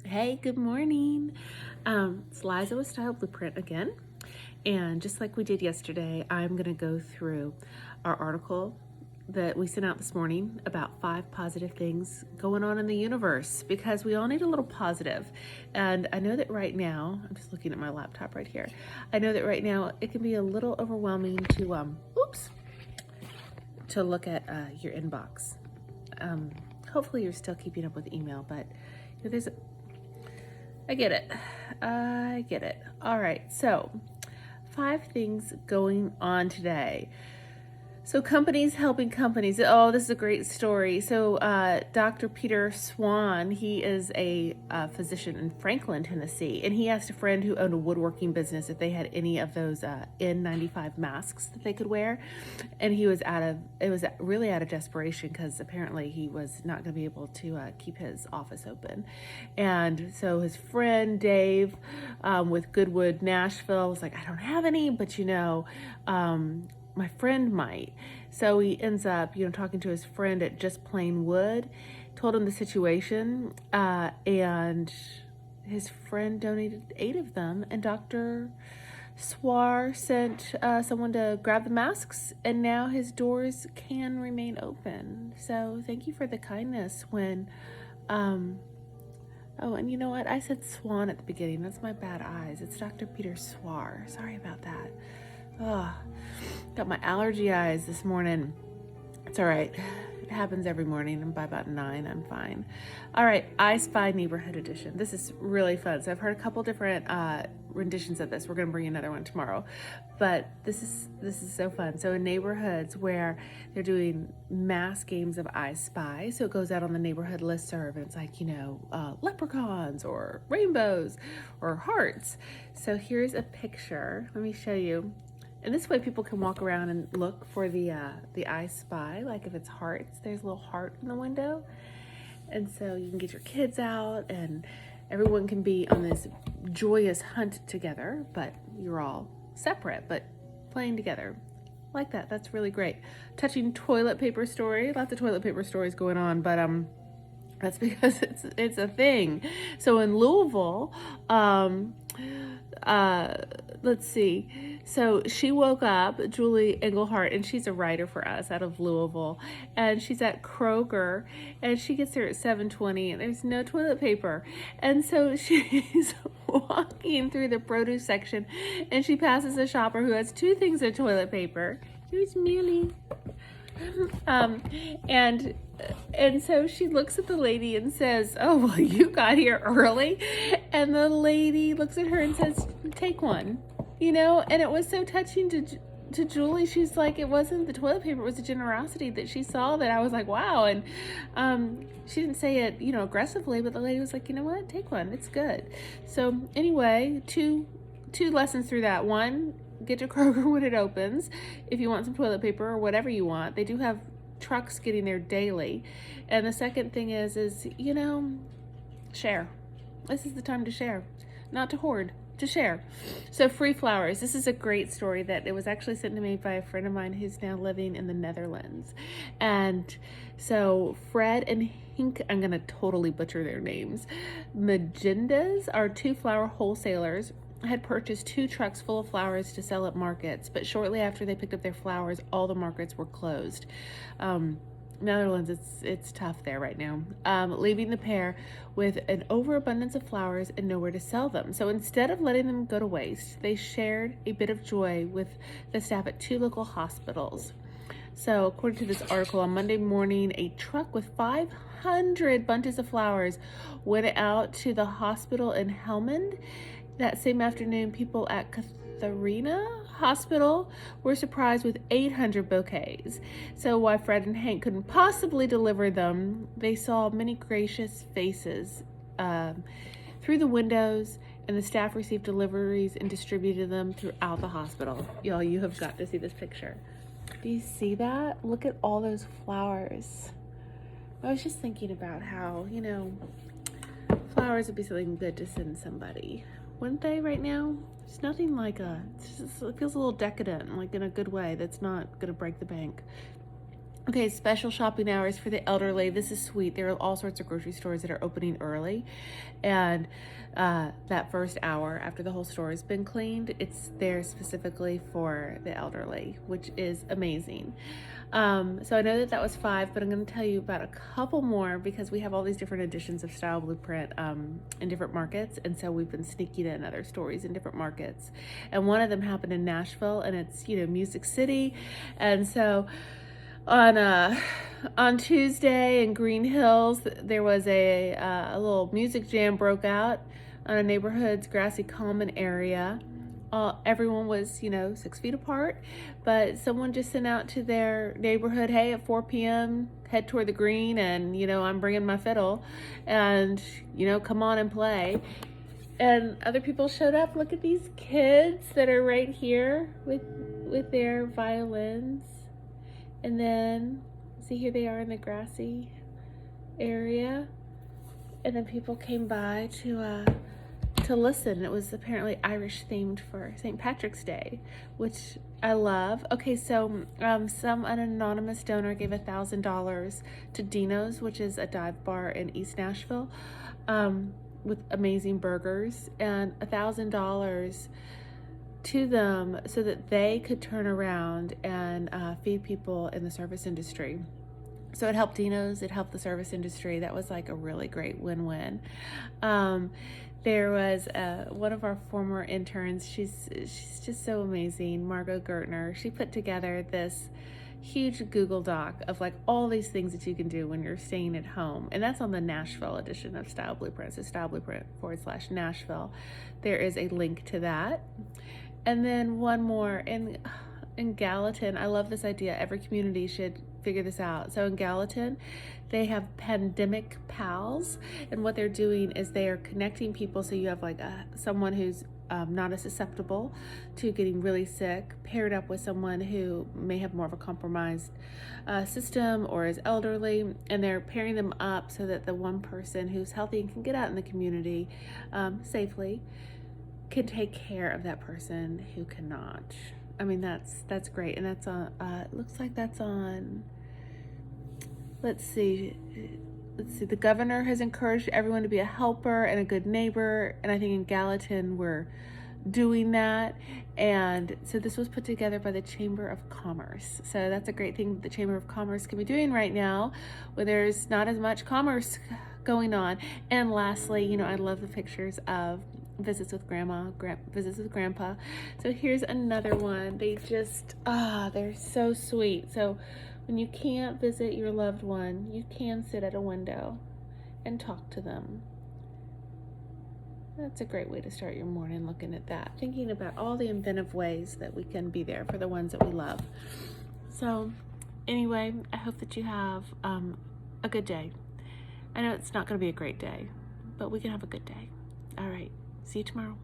Hey, good morning. It's Liza with Style Blueprint again. And just like we did yesterday, I'm going to go through our article that we sent out this morning about 5 positive things going on in the universe because we all need a little positive. And I know that right now, I'm just looking at my laptop right here. I know that right now it can be a little overwhelming to look at your inbox. Hopefully you're still keeping up with email, but there's I get it. I get it. All right, so 5 things going on today. So companies helping companies. Oh, this is a great story. So Dr. Peter Swan, he is a physician in Franklin, Tennessee, and he asked a friend who owned a woodworking business if they had any of those N95 masks that they could wear, and it was really out of desperation because apparently he was not going to be able to keep his office open, and so his friend Dave with Goodwood, Nashville, was like, I don't have any, but my friend might. So he ends up, talking to his friend at Just Plain Wood, told him the situation, and his friend donated 8 of them, and Dr. Swar sent someone to grab the masks, and now his doors can remain open. So thank you for the kindness when, oh, and you know what? I said Swan at the beginning. That's my bad eyes. It's Dr. Peter Swar. Sorry about that. Oh, got my allergy eyes this morning. It's all right. It happens every morning, and by about 9, I'm fine. All right, I Spy Neighborhood Edition. This is really fun. So I've heard a couple different renditions of this. We're going to bring another one tomorrow, but this is so fun. So in neighborhoods where they're doing mass games of I Spy, so it goes out on the neighborhood listserv, and it's like leprechauns or rainbows or hearts. So here's a picture. Let me show you. And this way people can walk around and look for the I Spy, like if it's hearts, there's a little heart in the window. And so you can get your kids out and everyone can be on this joyous hunt together, but you're all separate, but playing together. Like that, that's really great. Touching toilet paper story, lots of toilet paper stories going on, but that's because it's a thing. So in Louisville, let's see. So she woke up, Julie Englehart, and she's a writer for us out of Louisville, and she's at Kroger, and she gets there at 7:20, and there's no toilet paper, and so she's walking through the produce section, and she passes a shopper who has 2 things of toilet paper. Here's Millie. And so she looks at the lady and says, oh, well, you got here early. And the lady looks at her and says, take one, and it was so touching to Julie. She's like, it wasn't the toilet paper, it was the generosity that she saw, that I was like, wow. And she didn't say it, aggressively, but the lady was like, you know what, take one, it's good. So anyway, two lessons through that. One, get to Kroger when it opens if you want some toilet paper or whatever you want. They do have trucks getting there daily. And the second thing is share. This is the time to share, not to hoard, to share. So free flowers. This is a great story that it was actually sent to me by a friend of mine who's now living in the Netherlands. And so Fred and Hink, I'm going to totally butcher their names. Magendas are 2 flower wholesalers, had purchased 2 trucks full of flowers to sell at markets, but shortly after they picked up their flowers, all the markets were closed. Netherlands, it's tough there right now, leaving the pair with an overabundance of flowers and nowhere to sell them. So instead of letting them go to waste, they shared a bit of joy with the staff at 2 local hospitals. So according to this article, on Monday morning, a truck with 500 bunches of flowers went out to the hospital in Helmond. That same afternoon, people at Katharina Hospital were surprised with 800 bouquets. So while Fred and Hank couldn't possibly deliver them, they saw many gracious faces through the windows, and the staff received deliveries and distributed them throughout the hospital. Y'all, you have got to see this picture. Do you see that? Look at all those flowers. I was just thinking about how, flowers would be something good to send somebody. Wouldn't they right now? There's nothing like it feels a little decadent, like in a good way that's not going to break the bank. Okay, special shopping hours for the elderly. This is sweet. There are all sorts of grocery stores that are opening early, and that first hour after the whole store has been cleaned, it's there specifically for the elderly, which is amazing. So I know that that was 5, but I'm going to tell you about a couple more because we have all these different editions of Style Blueprint in different markets, and so we've been sneaking in other stories in different markets. And one of them happened in Nashville, and it's, you know, Music City, and so on Tuesday in Green Hills, there was a little music jam broke out on a neighborhood's grassy common area. Everyone was, you know, 6 feet apart, but someone just sent out to their neighborhood, hey, at 4 p.m., head toward the green, and, you know, I'm bringing my fiddle, and, you know, come on and play. And other people showed up. Look at these kids that are right here with their violins. And then, see, here they are in the grassy area. And then people came by to listen. It was apparently Irish themed for St. Patrick's Day, which I love. Okay, so an anonymous donor gave $1,000 to Dino's, which is a dive bar in East Nashville, with amazing burgers, and $1,000 to them so that they could turn around and feed people in the service industry. So it helped Dino's, it helped the service industry. That was like a really great win-win. There was one of our former interns, she's just so amazing, Margot Gertner. She put together this huge Google Doc of like all these things that you can do when you're staying at home. And that's on the Nashville edition of Style Blueprint. So Style Blueprint /Nashville. There is a link to that. And then one more in Gallatin. I love this idea. Every community should figure this out. So in Gallatin, they have pandemic pals, and what they're doing is they are connecting people. So you have like someone who's not as susceptible to getting really sick, paired up with someone who may have more of a compromised system or is elderly, and they're pairing them up so that the one person who's healthy and can get out in the community safely can take care of that person who cannot. I mean, that's great. And that's on, it looks like that's on, let's see, the governor has encouraged everyone to be a helper and a good neighbor. And I think in Gallatin, we're doing that. And so this was put together by the Chamber of Commerce. So that's a great thing the Chamber of Commerce can be doing right now where there's not as much commerce going on. And lastly, you know, I love the pictures of visits with grandma, visits with grandpa. So here's another one. They just, they're so sweet. So when you can't visit your loved one, you can sit at a window and talk to them. That's a great way to start your morning, looking at that, thinking about all the inventive ways that we can be there for the ones that we love. So anyway, I hope that you have a good day. I know it's not going to be a great day, but we can have a good day. All right. See you tomorrow.